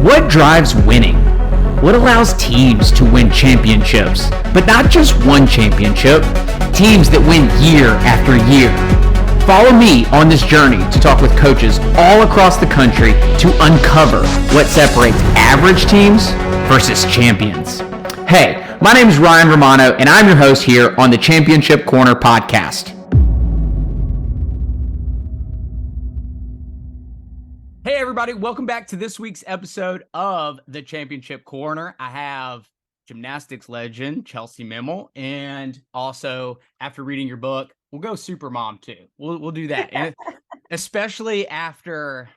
What drives winning? What allows teams to win championships? But not just one championship, teams that win year after year. Follow me on this journey to talk with coaches all across the country to uncover what separates average teams versus champions. Hey, my name is Ryan Romano, and I'm your host here on the Championship Corner podcast. Hey everybody, welcome back to this week's episode of the Championship Corner. I have gymnastics legend Chellsie Memmel, and also after reading your book, we'll go super mom too. We'll do that, and especially after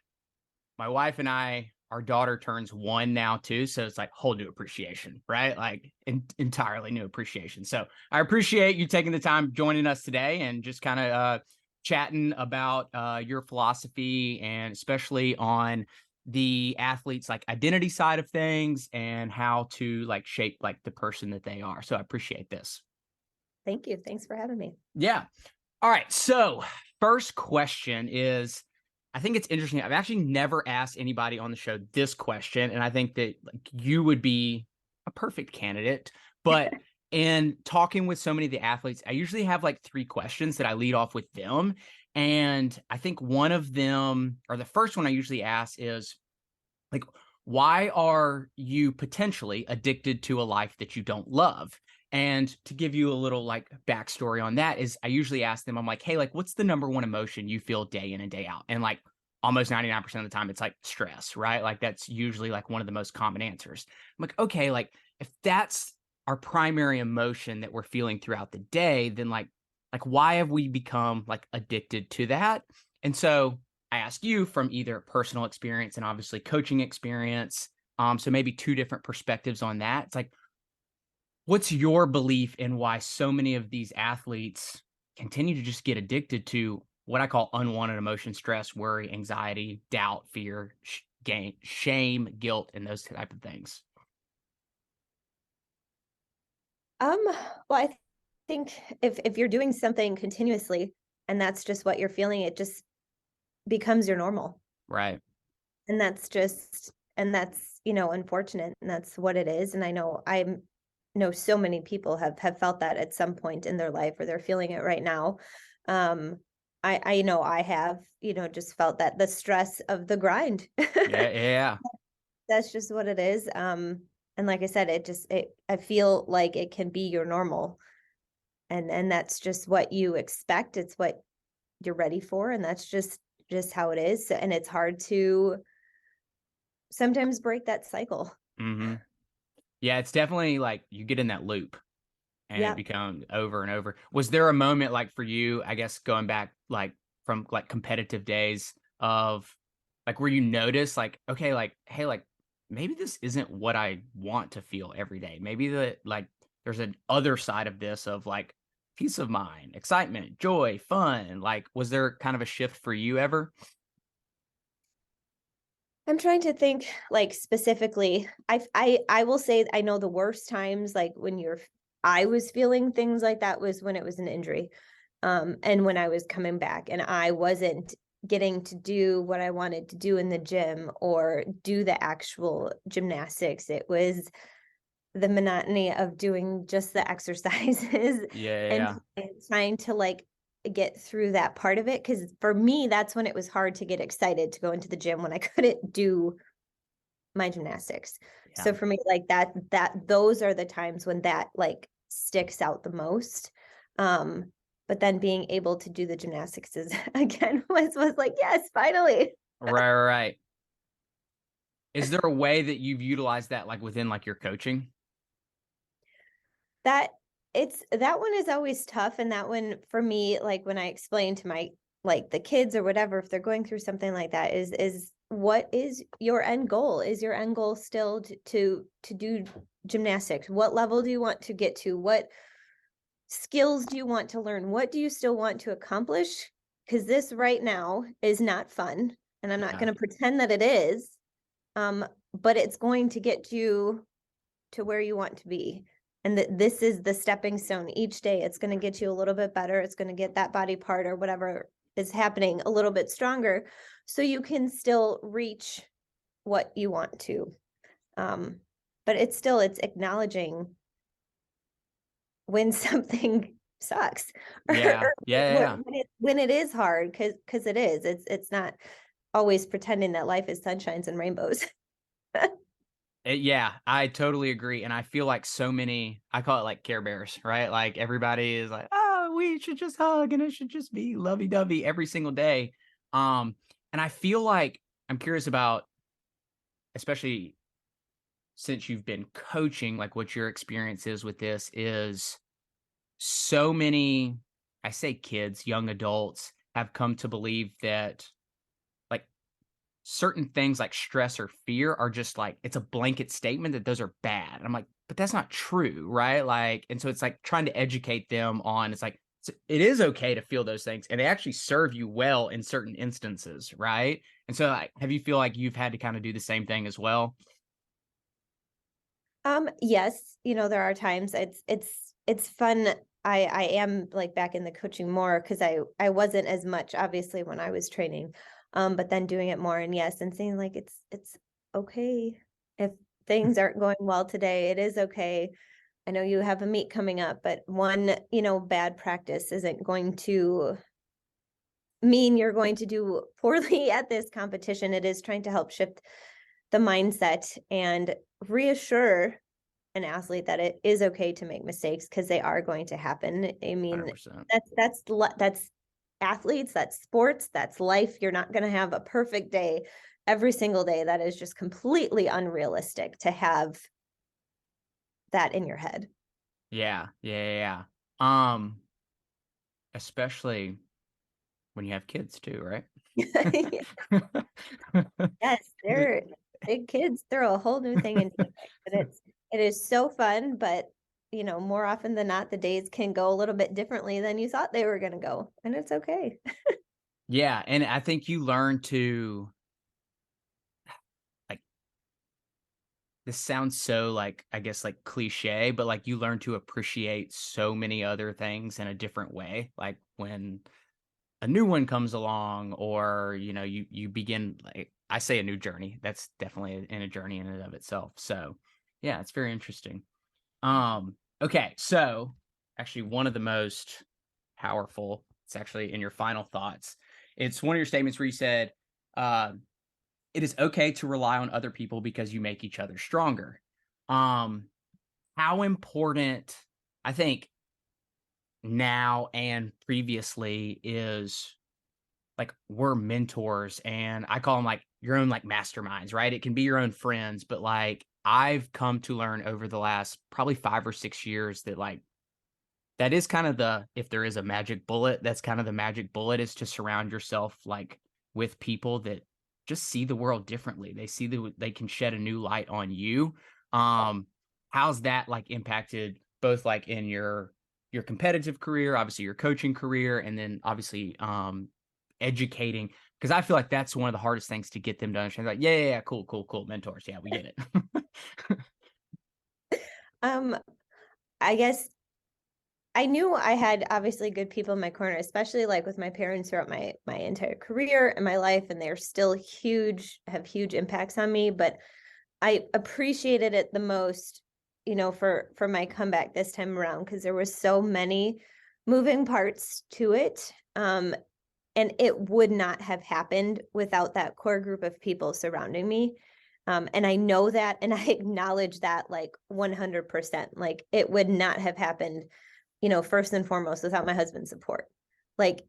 my wife and our daughter turns 1 now too, so it's like whole new appreciation, right? Like entirely new appreciation. So I appreciate you taking the time joining us today and just kind of chatting about your philosophy, and especially on the athletes like identity side of things and how to like shape like the person that they are. So I appreciate this. Thank you. Thanks for having me. Yeah. All right. So first question is, I think it's interesting. I've actually never asked anybody on the show this question, and I think that like you would be a perfect candidate, but and talking with so many of the athletes, I usually have like 3 questions that I lead off with them. And I think one of them, or the first one I usually ask is like, why are you potentially addicted to a life that you don't love? And to give you a little like backstory on that is I usually ask them, I'm like, hey, like, what's the number one emotion you feel day in and day out? And like almost 99% of the time, it's like stress, right? Like that's usually like one of the most common answers. I'm like, okay, like if that's our primary emotion that we're feeling throughout the day, then like why have we become like addicted to that? And so I ask you from either personal experience and obviously coaching experience, so maybe 2 different perspectives on that. It's like, what's your belief in why so many of these athletes continue to just get addicted to what I call unwanted emotion, stress, worry, anxiety, doubt, fear, shame, guilt, and those type of things? Well, I think if you're doing something continuously and that's just what you're feeling, it just becomes your normal. Right. And that's, unfortunate, and that's what it is. And I know so many people have felt that at some point in their life, or they're feeling it right now. I know I have, just felt that the stress of the grind. Yeah. That's just what it is. And like I said, I feel like it can be your normal, and that's just what you expect. It's what you're ready for. And that's just how it is. And it's hard to sometimes break that cycle. Mm-hmm. Yeah, it's definitely like you get in that loop and Yeah. it becomes over and over. Was there a moment like for you, I guess going back like from like competitive days of like where you notice like, okay, like, hey, like maybe this isn't what I want to feel every day. Maybe there's an other side of this of like peace of mind, excitement, joy, fun. Like, was there kind of a shift for you ever? I'm trying to think like specifically. I will say I know the worst times, like when I was feeling things like that, was when it was an injury. And when I was coming back and I wasn't getting to do what I wanted to do in the gym or do the actual gymnastics. It was the monotony of doing just the exercises Yeah. and trying to like get through that part of it. Because for me, that's when it was hard to get excited to go into the gym, when I couldn't do my gymnastics. Yeah. So for me, like that those are the times when that like sticks out the most. But then being able to do the gymnastics is again was like, yes, finally. Right. Is there a way that you've utilized that like within like your coaching? That one is always tough. And that one for me, like when I explain to my like the kids or whatever, if they're going through something like that, is what is your end goal? Is your end goal still to do gymnastics? What level do you want to get to? What skills do you want to learn? What do you still want to accomplish? Because this right now is not fun, and I'm not going to pretend that it is. But it's going to get you to where you want to be. And this is the stepping stone. Each day it's going to get you a little bit better. It's going to get that body part or whatever is happening a little bit stronger, so you can still reach what you want to. But it's acknowledging when something sucks Yeah. or Yeah. Yeah. when it is hard, because it is. It's not always pretending that life is sunshines and rainbows. Yeah, I totally agree. And I feel like so many, I call it like Care Bears, right? Like everybody is like, oh, we should just hug and it should just be lovey dovey every single day. And I feel like I'm curious about, especially since you've been coaching, like what your experience is with this is so many, I say kids, young adults have come to believe that like certain things like stress or fear are just like it's a blanket statement that those are bad. And I'm like, but that's not true, right? Like, and so it's like trying to educate them on it's like it is okay to feel those things and they actually serve you well in certain instances, right? And so like, have you feel like you've had to kind of do the same thing as well? Yes, there are times it's fun. I am like back in the coaching more because I wasn't as much obviously when I was training, but then doing it more, and yes, and saying like it's okay if things aren't going well today. It is okay. I know you have a meet coming up, but one, bad practice isn't going to mean you're going to do poorly at this competition. It is trying to help shift the mindset and reassure an athlete that it is okay to make mistakes because they are going to happen. I mean, 100%. that's athletes, that's sports, that's life. You're not going to have a perfect day every single day. That is just completely unrealistic to have that in your head. Yeah. Yeah. Especially when you have kids too, right? Yes, The- they're big kids throw a whole new thing into the mix. And it is so fun, but more often than not, the days can go a little bit differently than you thought they were going to go. And it's okay. yeah, and I think you learn to like this sounds so like I guess like cliche, but like you learn to appreciate so many other things in a different way. Like when a new one comes along or you begin like I say a new journey. That's definitely in a journey in and of itself. So, yeah, it's very interesting. Okay, so actually one of the most powerful, it's actually in your final thoughts. It's one of your statements where you said, uh, it is okay to rely on other people because you make each other stronger. Um, how important I think now and previously is like we're mentors and I call them like your own like masterminds, right? It can be your own friends, but like I've come to learn over the last probably 5 or 6 years that like that is kind of the if there is a magic bullet, that's kind of the magic bullet is to surround yourself like with people that just see the world differently. They see that they can shed a new light on you. Um, how's that like impacted both like in your competitive career, obviously your coaching career, and then obviously educating? Because I feel like that's one of the hardest things to get them to understand. Like, yeah, cool, mentors. Yeah, we get it. Um, I guess I knew I had obviously good people in my corner, especially like with my parents throughout my entire career and my life, and they're still have huge impacts on me. But I appreciated it the most, for my comeback this time around because there was so many moving parts to it. And it would not have happened without that core group of people surrounding me. And I know that, and I acknowledge that like 100%. Like it would not have happened, first and foremost without my husband's support. Like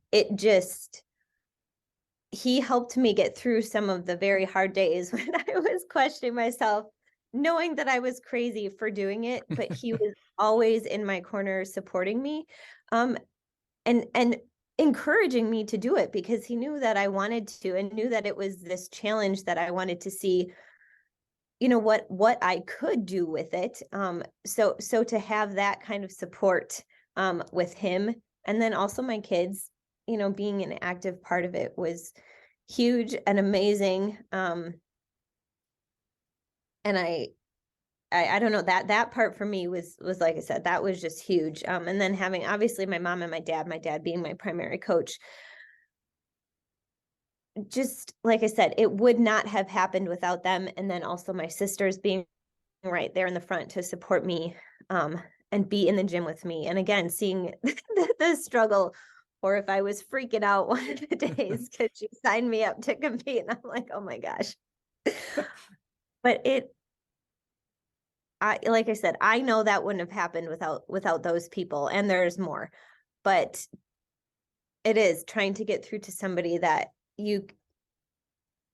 he helped me get through some of the very hard days when I was questioning myself, knowing that I was crazy for doing it, but he was always in my corner supporting me. And encouraging me to do it because he knew that I wanted to and knew that it was this challenge that I wanted to see what I could do with it. So to have that kind of support with him, and then also my kids, being an active part of it was huge and amazing. And I don't know, that part for me was like I said, that was just huge. And then having obviously my mom and my dad being my primary coach, just like I said, it would not have happened without them. And then also my sisters being right there in the front to support me, and be in the gym with me. And again, seeing the struggle, or if I was freaking out one of the days because she signed me up to compete, and I'm like, oh my gosh. But like I said, I know that wouldn't have happened without those people, and there's more. But it is trying to get through to somebody that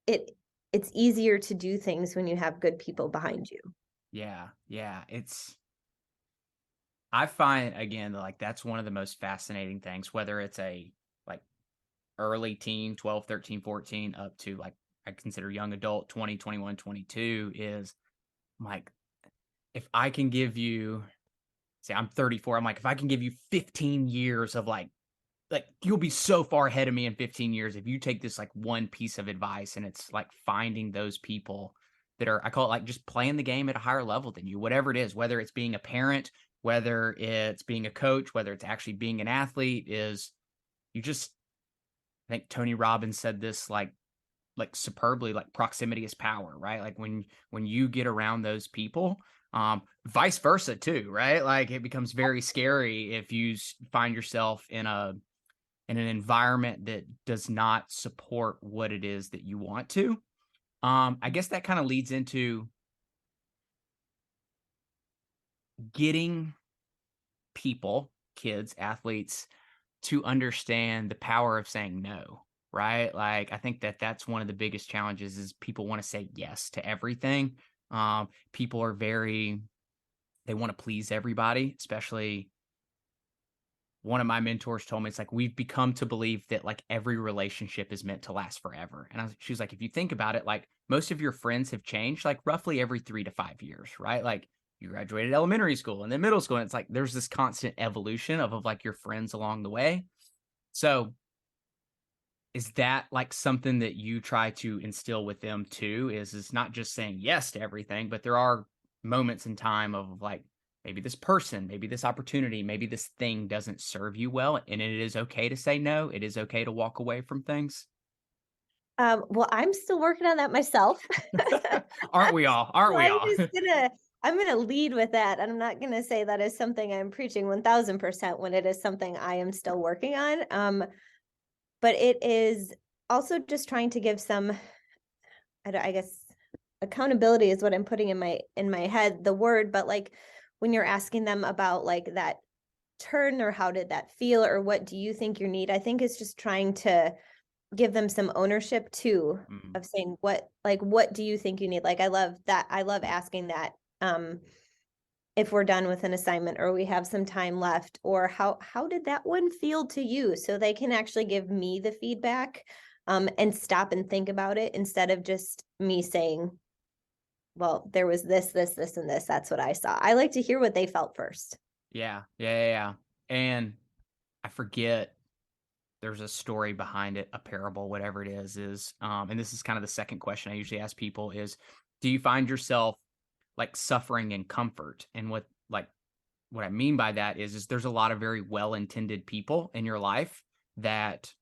it's easier to do things when you have good people behind you. Yeah. I find, again, like that's one of the most fascinating things, whether it's a like early teen, 12, 13, 14, up to like I consider young adult, 20, 21, 22, is like, if I can give you, say I'm 34, I'm like, if I can give you 15 years of like you'll be so far ahead of me in 15 years if you take this like one piece of advice, and it's like finding those people that are, I call it like just playing the game at a higher level than you, whatever it is, whether it's being a parent, whether it's being a coach, whether it's actually being an athlete, is you just, I think Tony Robbins said this like superbly, like proximity is power, right? Like when you get around those people, vice versa too, right? Like it becomes very scary if you find yourself in an environment that does not support what it is that you want to. I guess that kind of leads into getting people, kids, athletes, to understand the power of saying no, right? Like I think that that's one of the biggest challenges is people want to say yes to everything. People are they want to please everybody, especially one of my mentors told me, it's like, we've become to believe that like every relationship is meant to last forever. And she was like, if you think about it, like most of your friends have changed like roughly every 3 to 5 years, right? Like you graduated elementary school and then middle school. And it's like, there's this constant evolution of like your friends along the way. So is that like something that you try to instill with them too? Is not just saying yes to everything, but there are moments in time of like, maybe this person, maybe this opportunity, maybe this thing doesn't serve you well, and it is okay to say no. It is okay to walk away from things. Well, I'm still working on that myself. Aren't we all? Aren't So we all? I'm gonna lead with that. I'm not gonna say that is something I'm preaching 1000% when it is something I am still working on. But it is also just trying to give some, I guess, accountability is what I'm putting in my head, the word, but like when you're asking them about like that turn, or how did that feel, or what do you think you need? I think it's just trying to give them some ownership too, Mm, of saying what do you think you need? Like I love that. I love asking that. If we're done with an assignment or we have some time left, or how did that one feel to you? So they can actually give me the feedback, and stop and think about it instead of just me saying, well, there was this, and this. That's what I saw. I like to hear what they felt first. yeah. And I forget, there's a story behind it, a parable, whatever it is, and this is kind of the second question I usually ask people is, do you find yourself like suffering in comfort? And what I mean by that is there's a lot of very well-intended people in your life that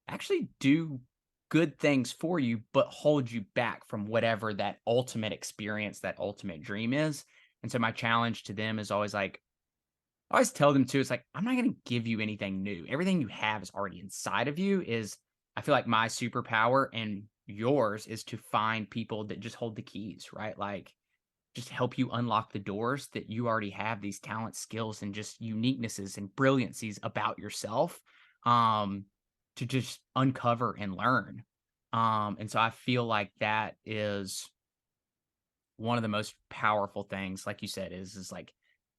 actually do good things for you, but hold you back from whatever that ultimate experience, that ultimate dream is. And so my challenge to them is always like, I always tell them too, it's like, I'm not going to give you anything new. Everything you have is already inside of you. Is I feel like my superpower and yours is to find people that just hold the keys, right? Like just help you unlock the doors that you already have, these talents, skills, and just uniquenesses and brilliancies about yourself, um, to just uncover and learn. And so I feel like that is one of the most powerful things, like you said, is like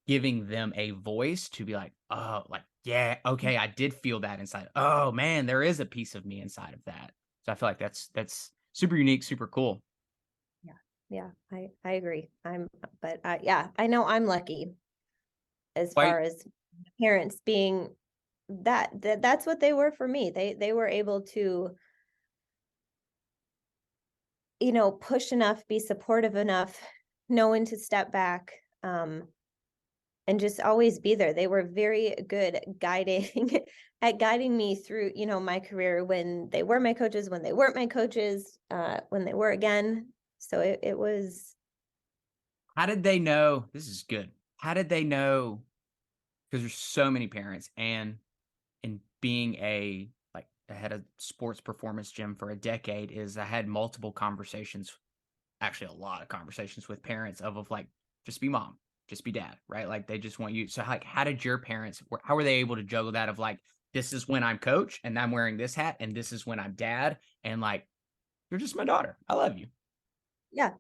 giving them a voice to be like, oh, like, yeah, okay, I did feel that inside. Oh man, there is a piece of me inside of that. So I feel like that's super unique, super cool. Yeah. Yeah, I agree. But yeah, I know I'm lucky as Why? far as parents being that's what they were for me. They were able to, push enough, be supportive enough, know when to step back, and just always be there. They were very good guiding at guiding me through, my career when they were my coaches, when they weren't my coaches, when they were again. So it was. How did they know? This is good. How did they know? Because there's so many parents, and in being I had a sports performance gym for a decade, is I had multiple conversations, actually a lot of conversations with parents of like, just be mom, just be dad, right? Like they just want you. So like, how did your parents, how were they able to juggle that of like, this is when I'm coach and I'm wearing this hat, and this is when I'm dad, and like, you're just my daughter. I love you. Yeah.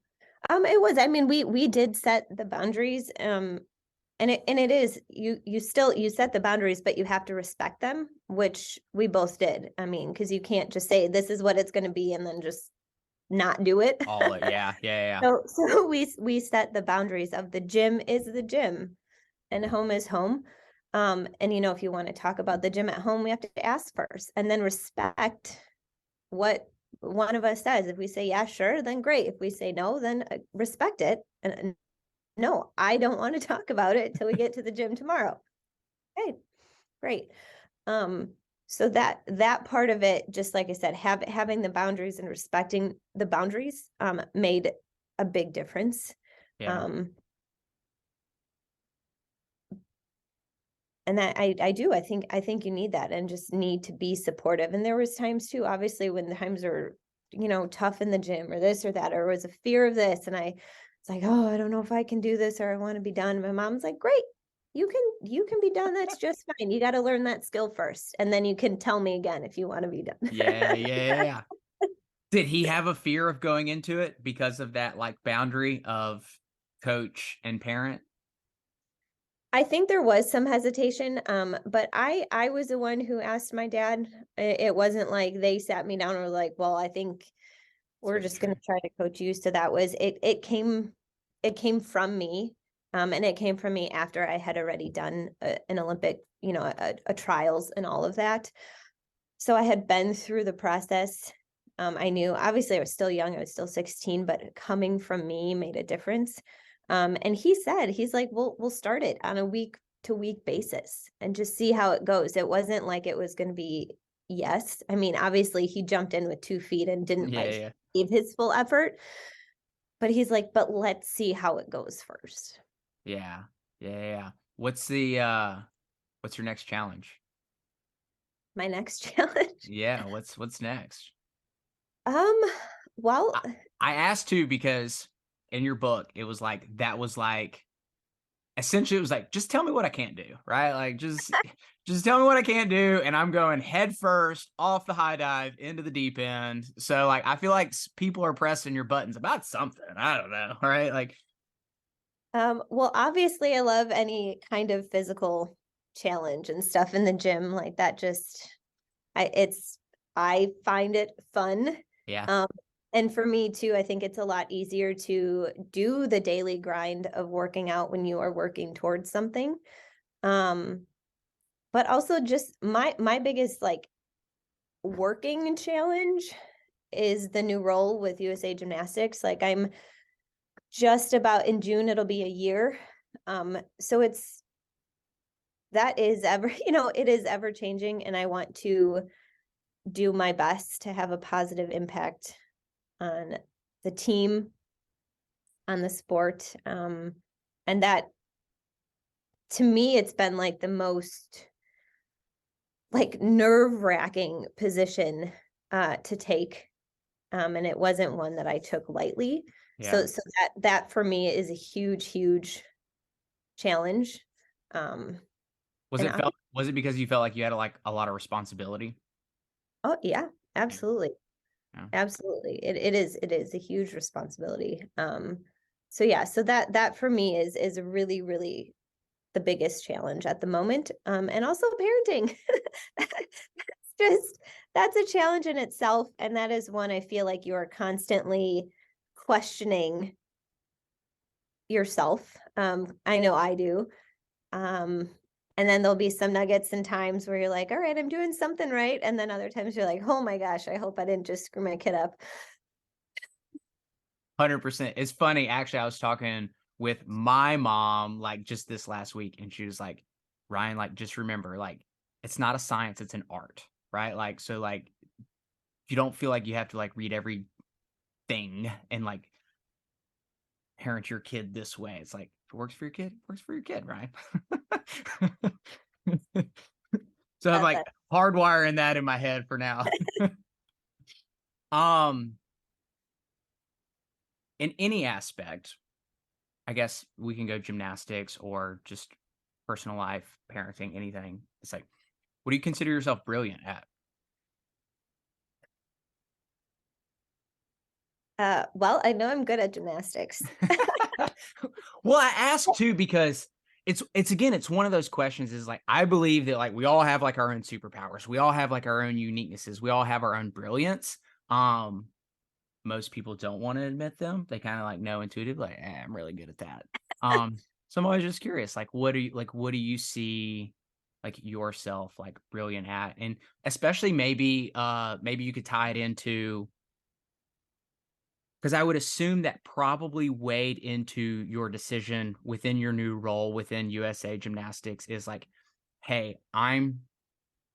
It was, I mean, we did set the boundaries. And it is, you set the boundaries, but you have to respect them, which we both did. I mean, because you can't just say this is what it's going to be and then just not do it. Yeah. So we set the boundaries of the gym is the gym and home is home. And if you want to talk about the gym at home, we have to ask first and then respect what one of us says. If we say yeah, sure, then great. If we say no, then respect it. And no, I don't want to talk about it until we get to the gym tomorrow. Okay, great. So that part of it, just like I said, having the boundaries and respecting the boundaries made a big difference. Yeah. And that I do, I think you need that and just need to be supportive. And there was times too, obviously, when times are, tough in the gym or this or that, or was a fear of this. And it's like, oh, I don't know if I can do this or I want to be done. My mom's like, great, you can be done. That's just fine. You got to learn that skill first. And then you can tell me again if you want to be done. Yeah. Did he have a fear of going into it because of that like boundary of coach and parent? I think there was some hesitation, but I was the one who asked my dad. It wasn't like they sat me down and were like, well, I think we're just going to try to coach you. So that was it came from me. And it came from me after I had already done an Olympic, a trials and all of that. So I had been through the process. I knew, obviously I was still young. I was still 16, but coming from me made a difference. And he's like, we'll start it on a week to week basis and just see how it goes. It wasn't like it was going to be yes. I mean, obviously he jumped in with 2 feet and didn't give his full effort, but he's like, but let's see how it goes first. Yeah. What's what's your next challenge? My next challenge. Yeah. What's next? Well, I asked too, because in your book, it was like, essentially it was like, just tell me what I can't do, right? Like, just tell me what I can't do. And I'm going head first off the high dive into the deep end. So like, I feel like people are pressing your buttons about something. I don't know. Right. Like, well, obviously I love any kind of physical challenge and stuff in the gym like that. Just, I find it fun. yeah. And for me too, I think it's a lot easier to do the daily grind of working out when you are working towards something. But also just my biggest like working challenge is the new role with USA Gymnastics. Like I'm just about in June, it'll be a year. So that is ever, it is ever changing, and I want to do my best to have a positive impact on the team, on the sport. And that, to me, it's been like the most like nerve-wracking position to take. And it wasn't one that I took lightly. Yeah. So that for me is a huge challenge. Was it because you felt like you had like a lot of responsibility? Oh yeah, absolutely. Yeah. Absolutely. It is a huge responsibility. So yeah, so that for me is really the biggest challenge at the moment. And also parenting. That's a challenge in itself. And that is one I feel like you are constantly questioning yourself. I know I do. And then there'll be some nuggets and times where you're like, all right, I'm doing something right. And then other times you're like, oh my gosh, I hope I didn't just screw my kid up. 100%. It's funny. Actually, I was talking with my mom, like just this last week, and she was like, Ryan, like, just remember, like, it's not a science, it's an art, right? Like, so like, you don't feel like you have to like read every thing and like parent your kid this way. It's like, if it works for your kid, it works for your kid, Ryan. So I'm Love like it. hardwiring that in my head for now. um, in any aspect, I guess we can go gymnastics or just personal life, parenting, anything. It's like, what do you consider yourself brilliant at? Well, I know I'm good at gymnastics. Well, I ask too because it's again, it's one of those questions is like I believe that like we all have like our own superpowers. We all have like our own uniquenesses. We all have our own brilliance. Um Most people don't want to admit them. They kind of like know intuitively, like, I'm really good at that. So I'm always just curious, like what do you see like yourself like brilliant at? And especially maybe you could tie it into because I would assume that probably weighed into your decision within your new role within USA Gymnastics is like, hey, I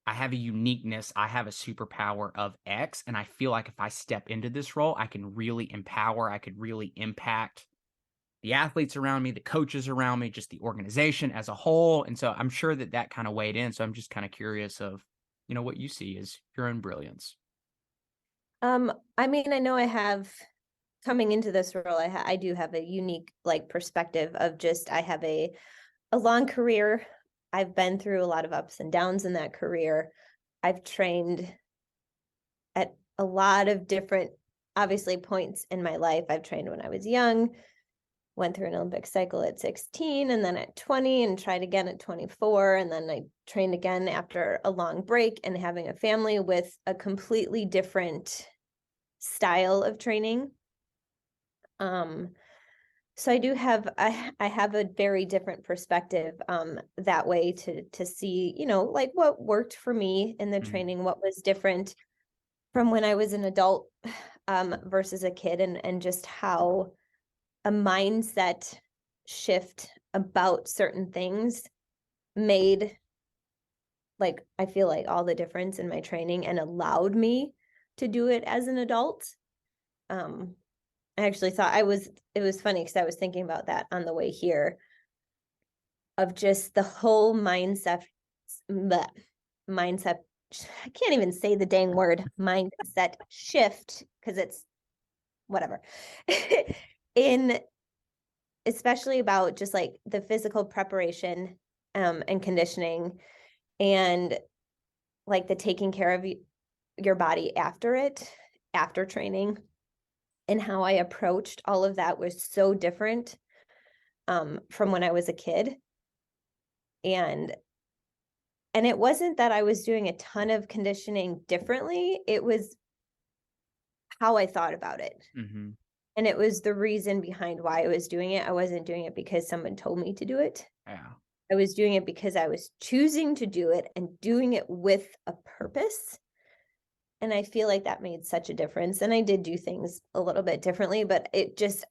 have a uniqueness, I have a superpower of X, and I feel like if I step into this role, I can really empower, I could really impact the athletes around me, the coaches around me, just the organization as a whole. And so I'm sure that that kind of weighed in. So I'm just kind of curious of, what you see as your own brilliance. I mean, I know I have coming into this role, I do have a unique like perspective of just I have a long career. I've been through a lot of ups and downs in that career. I've trained at a lot of different, obviously, points in my life. I've trained when I was young, went through an Olympic cycle at 16 and then at 20 and tried again at 24. And then I trained again after a long break and having a family with a completely different style of training. So I do have I have a very different perspective that way to see, like what worked for me in the Mhm. training, what was different from when I was an adult versus a kid, and just how a mindset shift about certain things made, like, I feel like all the difference in my training and allowed me to do it as an adult. Um, I actually thought it was funny because I was thinking about that on the way here of just the whole the mindset. I can't even say the dang word mindset shift because it's whatever. In especially about just like the physical preparation and conditioning and like the taking care of your body after training, and how I approached all of that was so different from when I was a kid. And it wasn't that I was doing a ton of conditioning differently. It was how I thought about it. Mhm. And it was the reason behind why I was doing it. I wasn't doing it because someone told me to do it. Yeah. I was doing it because I was choosing to do it and doing it with a purpose. And I feel like that made such a difference. And I did do things a little bit differently, but it just,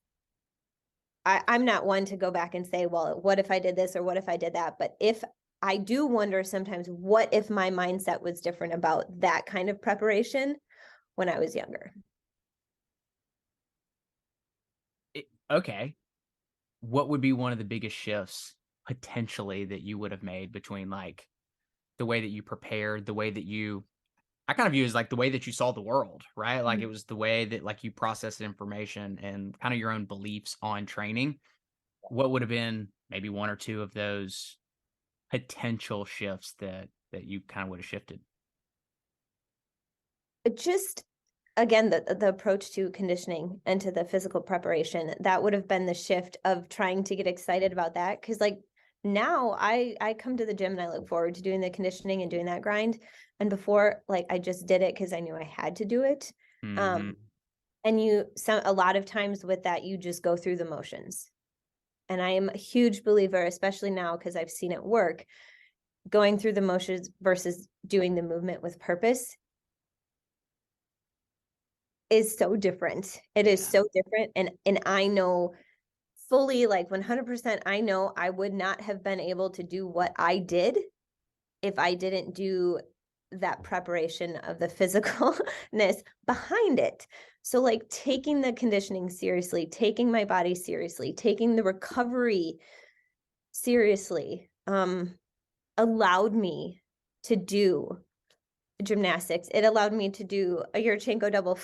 I'm not one to go back and say, well, what if I did this or what if I did that? But if I do wonder sometimes, what if my mindset was different about that kind of preparation when I was younger? Okay. What would be one of the biggest shifts potentially that you would have made between like the way that you prepared, the way that you I kind of view as like the way that you saw the world, right? Like it was the way that like you processed information and kind of your own beliefs on training. What would have been maybe one or two of those potential shifts that you kind of would have shifted? Just again, the approach to conditioning and to the physical preparation, that would have been the shift of trying to get excited about that. Cause like now I come to the gym and I look forward to doing the conditioning and doing that grind. And before, like, I just did it because I knew I had to do it. Mhm. And a lot of times with that, you just go through the motions. And I am a huge believer, especially now because I've seen it work, going through the motions versus doing the movement with purpose is so different. It is Yeah. so different. And I know fully like 100%, I know I would not have been able to do what I did if I didn't do that preparation of the physicalness behind it. So like taking the conditioning seriously, taking my body seriously, taking the recovery seriously, allowed me to do gymnastics. It allowed me to do a Yurchenko double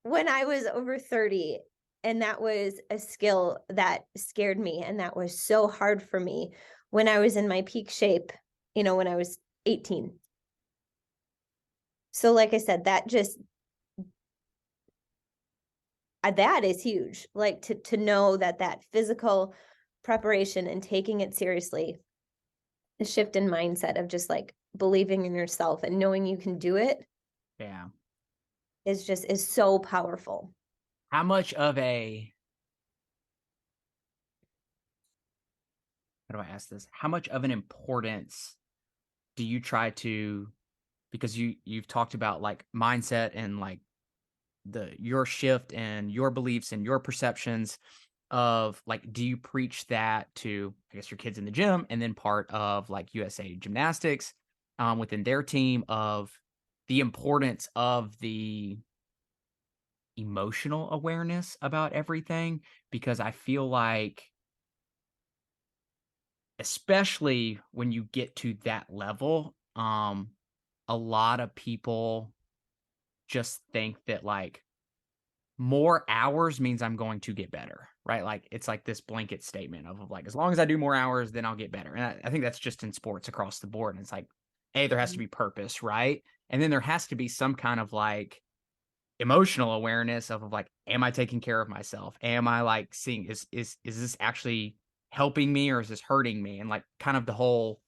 when I was over 30. And that was a skill that scared me. And that was so hard for me when I was in my peak shape, when I was 18. So like I said, that is huge. Like to know that physical preparation and taking it seriously, the shift in mindset of just like believing in yourself and knowing you can do it. Yeah. Is so powerful. How much of a, how do I ask this? How much of an importance do you try to, because you've talked about like mindset and like your shift and your beliefs and your perceptions of like, do you preach that to, I guess, your kids in the gym, and then part of like USA Gymnastics within their team, of the importance of the emotional awareness about everything? Because I feel like, especially when you get to that level, a lot of people just think that like more hours means I'm going to get better, right? Like it's like this blanket statement of like, as long as I do more hours, then I'll get better. And I think that's just in sports across the board. And it's like, A, there has to be purpose, right? And then there has to be some kind of like emotional awareness of like, am I taking care of myself? Am I like seeing, is this actually helping me, or is this hurting me? And like kind of the whole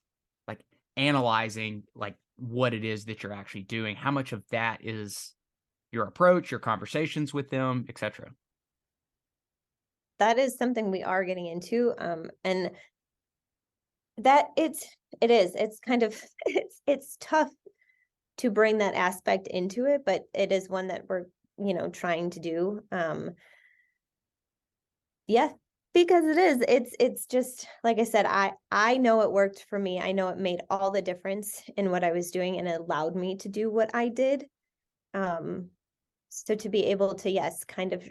like analyzing like what it is that you're actually doing. How much of that is your approach, your conversations with them, etc.? That is something we are getting into. And that it's kind of, it's tough to bring that aspect into it, but it is one that we're, trying to do. Yeah, because it's just, like I said, I know it worked for me. I know it made all the difference in what I was doing, and it allowed me to do what I did. So to be able to, yes, kind of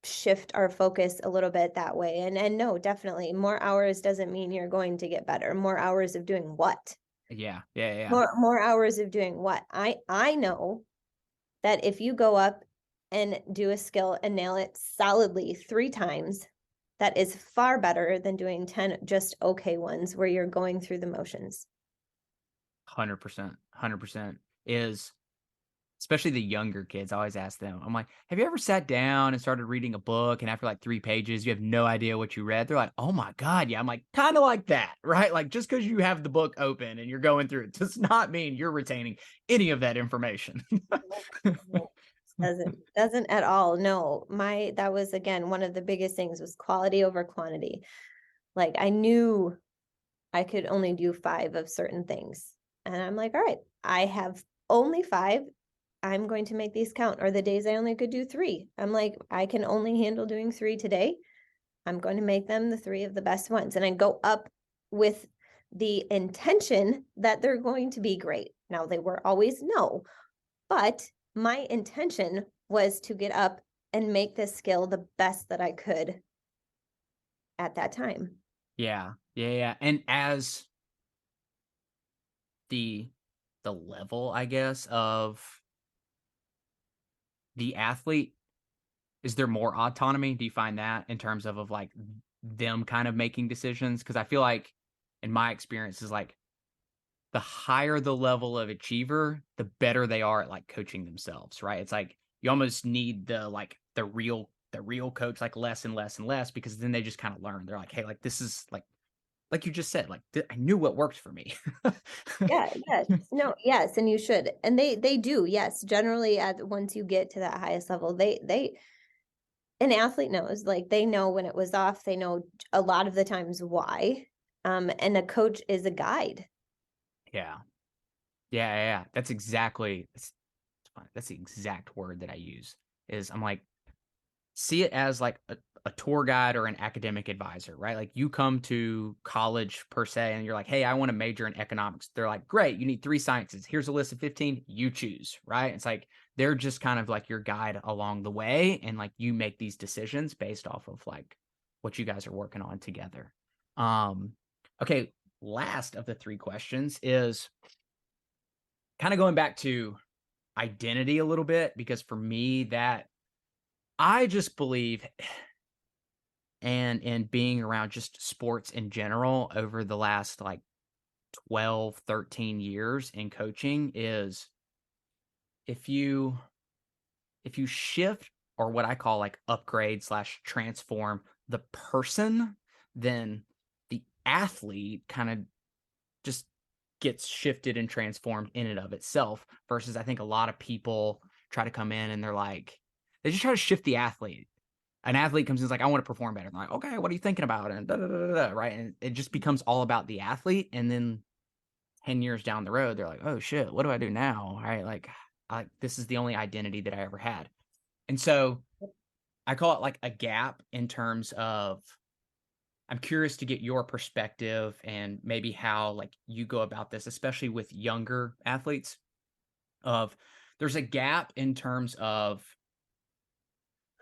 shift our focus a little bit that way. And no, definitely more hours doesn't mean you're going to get better. More hours of doing what? Yeah. More hours of doing what? I know that if you go up and do a skill and nail it solidly 3 times, that is far better than doing 10 just okay ones where you're going through the motions. 100%. Is, especially the younger kids, I always ask them, I'm like, have you ever sat down and started reading a book, and after like 3 pages, you have no idea what you read? They're like, oh my God, yeah. I'm like, kind of like that, right? Like just because you have the book open and you're going through it does not mean you're retaining any of that information. Doesn't at all. No, that was again one of the biggest things was quality over quantity. Like I knew I could only do 5 of certain things. And I'm like, all right, I have only 5. I'm going to make these count. Or the days I only could do 3. I'm like, I can only handle doing 3 today. I'm going to make them the 3 of the best ones. And I go up with the intention that they're going to be great. Now they were always no, but my intention was to get up and make this skill the best that I could at that time. Yeah. And as the level, I guess, of the athlete, is there more autonomy? Do you find that in terms of like them kind of making decisions? Because I feel like, in my experience, is like the higher the level of achiever, the better they are at like coaching themselves, right? It's like you almost need the real coach like less and less and less, because then they just kind of learn. They're like, hey, like this is like you just said, like I knew what worked for me. Yeah, yes. No, yes, and you should. And they do, yes. Generally at once you get to that highest level, they an athlete knows, like they know when it was off, they know a lot of the times why. And a coach is a guide. Yeah. Yeah. That's exactly, that's the exact word that I use. Is I'm like, see it as like a tour guide or an academic advisor, right? Like you come to college per se and you're like, hey, I want to major in economics. They're like, great, you need 3 sciences. Here's a list of 15, you choose, right? It's like they're just kind of like your guide along the way. And like you make these decisions based off of like what you guys are working on together. Um, okay, last of the 3 questions is kind of going back to identity a little bit, because for me, that I just believe and being around just sports in general over the last like 12, 13 years in coaching is if you shift or what I call like upgrade slash transform the person, then the athlete kind of just gets shifted and transformed in and of itself, versus I think a lot of people try to come in and they're like, they just try to shift the athlete. An athlete comes in and is like, I want to perform better. I'm like, okay, what are you thinking about? And da, da, da, da, da, right. And it just becomes all about the athlete. And then 10 years down the road, they're like, oh shit, what do I do now? Right. Like, this is the only identity that I ever had. And so I call it like a gap in terms of, I'm curious to get your perspective and maybe how like you go about this, especially with younger athletes, of there's a gap in terms of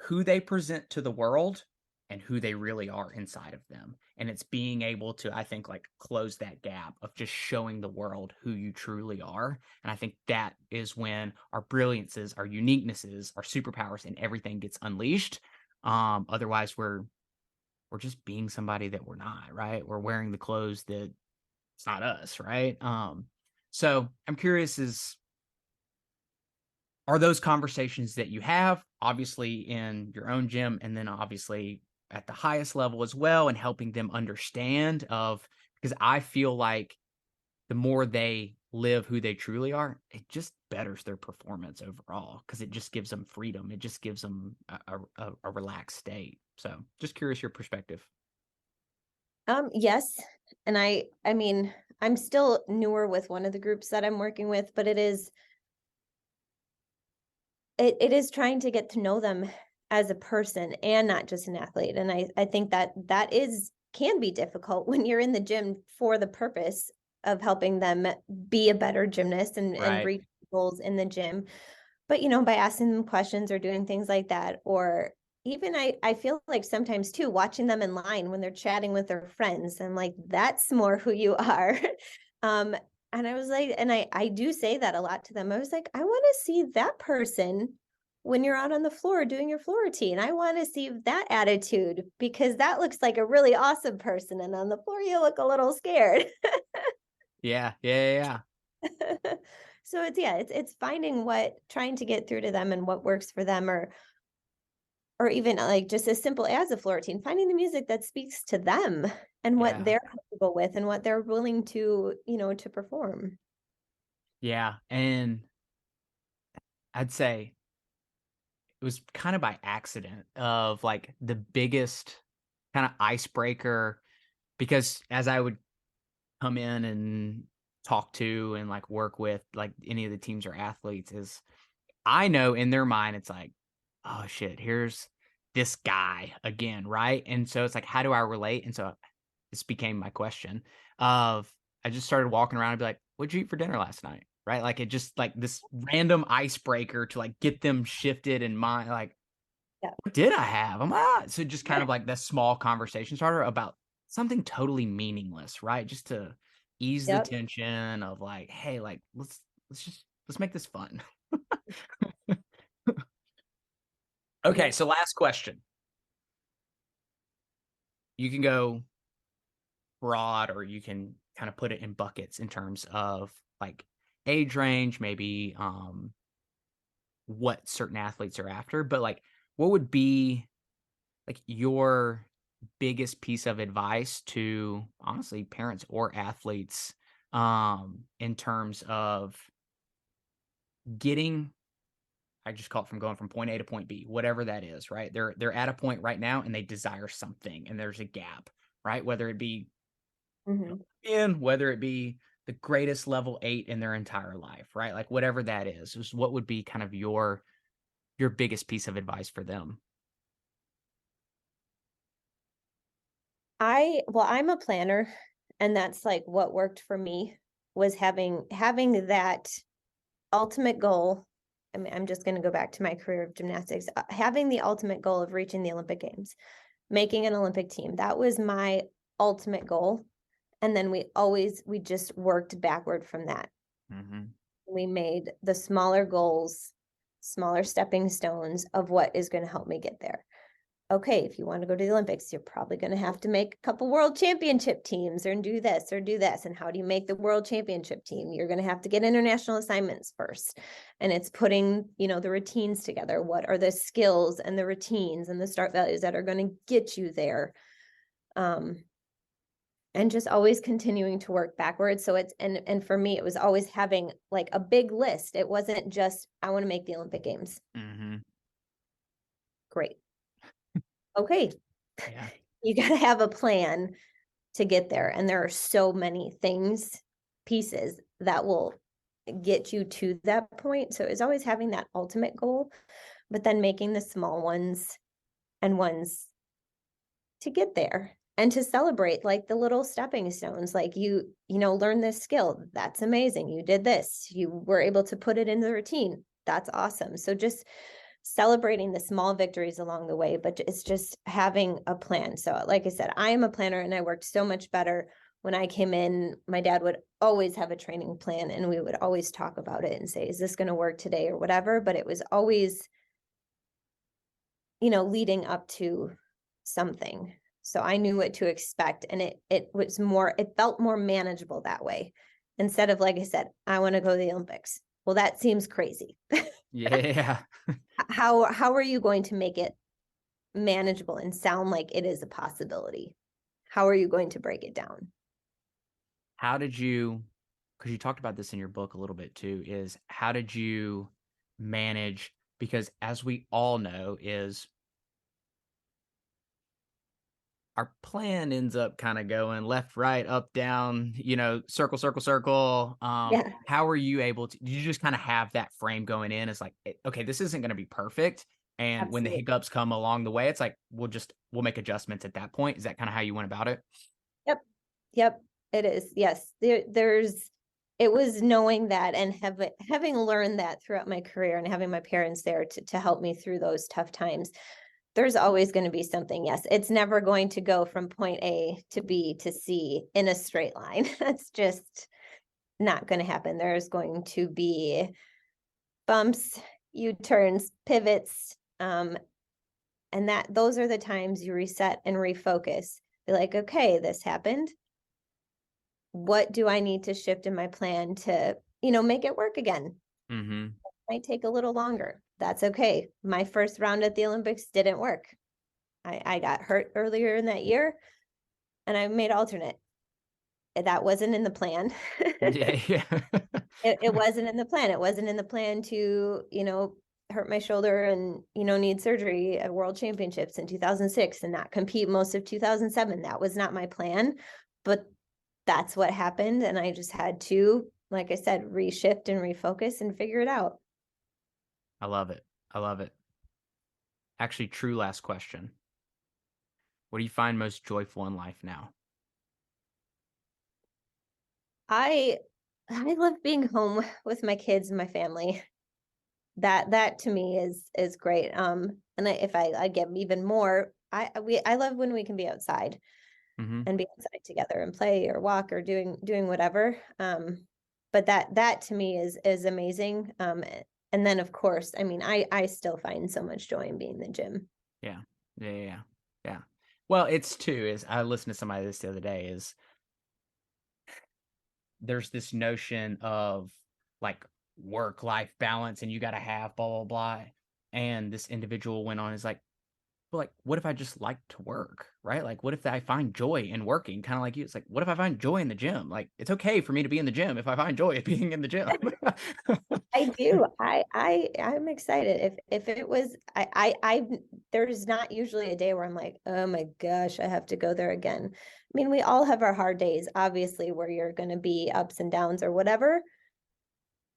who they present to the world and who they really are inside of them. And it's being able to, I think, like close that gap of just showing the world who you truly are. And I think that is when our brilliances, our uniquenesses, our superpowers, and everything gets unleashed. Otherwise we're just being somebody that we're not, right? We're wearing the clothes that it's not us, right? So I'm curious, are those conversations that you have, obviously in your own gym, and then obviously at the highest level as well, and helping them understand of, because I feel like the more they live who they truly are, it just betters their performance overall, because it just gives them freedom. It just gives them a relaxed state. So just curious your perspective. Yes. And I mean, I'm still newer with one of the groups that I'm working with, but it is trying to get to know them as a person and not just an athlete. And I think that can be difficult when you're in the gym for the purpose of helping them be a better gymnast and Right. reach goals in the gym. But by asking them questions or doing things like that, or even I feel like sometimes too, watching them in line when they're chatting with their friends, I'm like, that's more who you are. um, and I was like, and I do say that a lot to them. I was like, I want to see that person when you're out on the floor doing your floor routine. I want to see that attitude, because that looks like a really awesome person. And on the floor, you look a little scared. Yeah. Yeah. So it's finding trying to get through to them and what works for them, or even like just as simple as a floor routine, finding the music that speaks to them and what Yeah. they're comfortable with and what they're willing to perform. Yeah. And I'd say it was kind of by accident of like the biggest kind of icebreaker, because as I would come in and talk to and like work with like any of the teams or athletes, is I know in their mind it's like, oh shit, here's this guy again, right? And so it's like, how do I relate? And so this became my question of, I just started walking around and be like, what'd you eat for dinner last night? Right? Like it just like this random icebreaker to like get them shifted in mind, like, Yeah. what did I have? So just kind of like this small conversation starter about something totally meaningless, right? Just to ease the Yep. tension of like, hey, like let's make this fun. Okay, Yep. so last question. You can go broad or you can kind of put it in buckets in terms of like age range, maybe what certain athletes are after, but like what would be like your biggest piece of advice to honestly parents or athletes in terms of getting, I just call it from going from point A to point B, whatever that is, right? They're at a point right now and they desire something and there's a gap, right? Whether it be Hmm. whether it be the greatest level 8 in their entire life, right? Like whatever that is what would be kind of your biggest piece of advice for them? I'm a planner, and that's like what worked for me was having that ultimate goal. I mean, I'm just going to go back to my career of gymnastics, having the ultimate goal of reaching the Olympic Games, making an Olympic team. That was my ultimate goal. And then we just worked backward from that. Mm-hmm. We made the smaller goals, smaller stepping stones of what is going to help me get there. Okay, if you want to go to the Olympics, you're probably going to have to make a couple world championship teams or do this or do this. And how do you make the world championship team? You're going to have to get international assignments first. And it's putting, the routines together. What are the skills and the routines and the start values that are going to get you there? And just always continuing to work backwards. So and for me, it was always having like a big list. It wasn't just, I want to make the Olympic Games. Mm-hmm. Great. Okay. Yeah. You got to have a plan to get there. And there are so many pieces that will get you to that point. So it's always having that ultimate goal, but then making the small ones and ones to get there and to celebrate like the little stepping stones. Like learn this skill. That's amazing. You did this. You were able to put it in the routine. That's awesome. So just celebrating the small victories along the way, but it's just having a plan. So like I said, I am a planner, and I worked so much better when I came in. My dad would always have a training plan, and we would always talk about it and say, is this going to work today or whatever? But it was always, leading up to something. So I knew what to expect, and it felt more manageable that way. Instead of, like I said, I want to go to the Olympics. Well, that seems crazy. Yeah. How are you going to make it manageable and sound like it is a possibility? How are you going to break it down? How did you, because you talked about this in your book a little bit too, is how did you manage, because as we all know, is our plan ends up kind of going left, right, up, down, circle, circle, circle. Yeah, How are you able to, did you just kind of have that frame going in? It's like, okay, this isn't going to be perfect. And when the absolutely. hiccups come along the way, it's like, we'll make adjustments at that point. Is that kind of how you went about it? Yep. Yep. It is. Yes. It was knowing that and having learned that throughout my career and having my parents there to help me through those tough times. There's always going to be something. Yes. It's never going to go from point A to B to C in a straight line. That's just not going to happen. There's going to be bumps, U-turns, pivots. And those are the times you reset and refocus. Be like, okay, this happened. What do I need to shift in my plan to, make it work again? Mm-hmm. It might take a little longer. That's okay. My first round at the Olympics didn't work. I got hurt earlier in that year, and I made alternate. That wasn't in the plan. Yeah, yeah. It wasn't in the plan. It wasn't in the plan to, hurt my shoulder and, need surgery at World Championships in 2006 and not compete most of 2007. That was not my plan, but that's what happened. And I just had to, like I said, reshift and refocus and figure it out. I love it. I love it. Actually, true last question. What do you find most joyful in life now? I love being home with my kids and my family. That to me is great. And if I get even more, I love when we can be outside Mm-hmm. and be outside together and play or walk or doing whatever. But that to me is amazing. And then of course, I mean, I still find so much joy in being in the gym. Yeah. Yeah. Yeah. Yeah. Well, it's too, is I listened to somebody this the other day, is there's this notion of like work-life balance and you got to have blah, blah, blah. And this individual went on, is like, well, like, what if I just like to work, right? Like, what if I find joy in working? Kind of like you. It's like, what if I find joy in the gym? Like, it's okay for me to be in the gym if I find joy at being in the gym. I do. I'm excited. If it was, there's not usually a day where I'm like, oh my gosh, I have to go there again. I mean, we all have our hard days, obviously, where you're going to be ups and downs or whatever.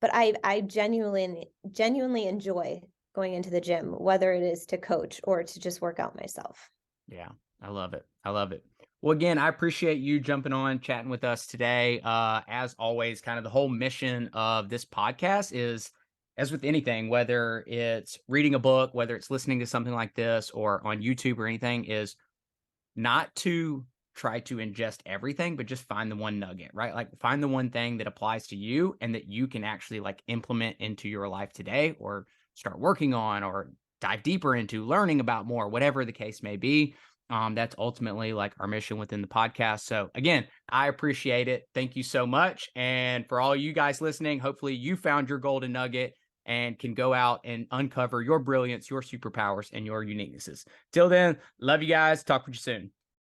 But I genuinely enjoy going into the gym, whether it is to coach or to just work out myself. Yeah, I love it. I love it. Well, again, I appreciate you jumping on, chatting with us today. As always, kind of the whole mission of this podcast is, as with anything, whether it's reading a book, whether it's listening to something like this or on YouTube or anything, is not to try to ingest everything, but just find the one nugget, right? Like find the one thing that applies to you and that you can actually like implement into your life today or start working on or dive deeper into learning about more, whatever the case may be. That's ultimately like our mission within the podcast. So again, I appreciate it. Thank you so much. And for all you guys listening, hopefully you found your golden nugget and can go out and uncover your brilliance, your superpowers, and your uniquenesses. Till then, love you guys. Talk with you soon.